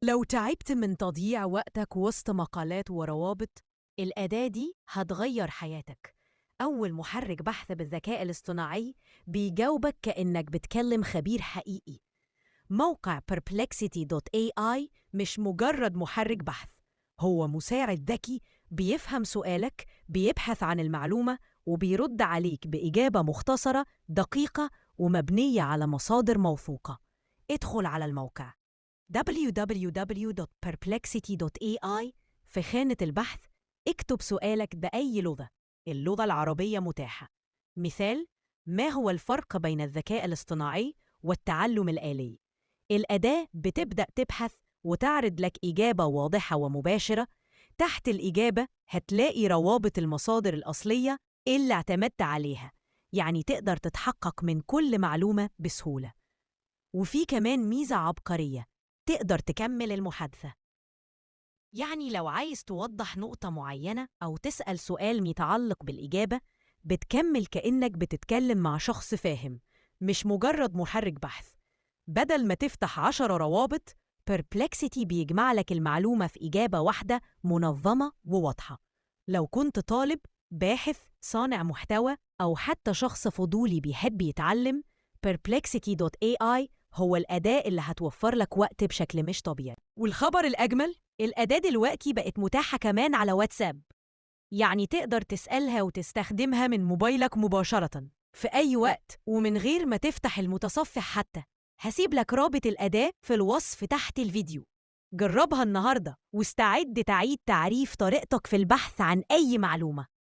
لو تعبت من تضييع وقتك وسط مقالات وروابط، الأداة دي هتغير حياتك. أول محرك بحث بالذكاء الاصطناعي بيجاوبك كأنك بتكلم خبير حقيقي. موقع Perplexity.ai مش مجرد محرك بحث، هو مساعد ذكي بيفهم سؤالك، بيبحث عن المعلومة وبيرد عليك بإجابة مختصرة دقيقة ومبنية على مصادر موثوقة. ادخل على الموقع www.perplexity.ai. في خانة البحث اكتب سؤالك بأي لغة، اللغة العربية متاحة. مثال: ما هو الفرق بين الذكاء الاصطناعي والتعلم الآلي؟ الأداة بتبدأ تبحث وتعرض لك إجابة واضحة ومباشرة. تحت الإجابة هتلاقي روابط المصادر الأصلية اللي اعتمدت عليها، يعني تقدر تتحقق من كل معلومة بسهولة. وفي كمان ميزة عبقرية، تقدر تكمل المحادثة. يعني لو عايز توضح نقطة معينة أو تسأل سؤال متعلق بالإجابة، بتكمل كأنك بتتكلم مع شخص فاهم، مش مجرد محرك بحث. بدل ما تفتح 10 روابط، Perplexity بيجمع لك المعلومة في إجابة واحدة منظمة وواضحة. لو كنت طالب، باحث، صانع محتوى، أو حتى شخص فضولي بيحب يتعلم، Perplexity.ai هو الأداة اللي هتوفر لك وقت بشكل مش طبيعي. والخبر الأجمل، الأداة دلوقتي بقت متاحة كمان على واتساب، يعني تقدر تسألها وتستخدمها من موبايلك مباشرة في أي وقت ومن غير ما تفتح المتصفح حتى. هسيب لك رابط الأداة في الوصف تحت الفيديو. جربها النهاردة واستعد تعيد تعريف طريقتك في البحث عن أي معلومة.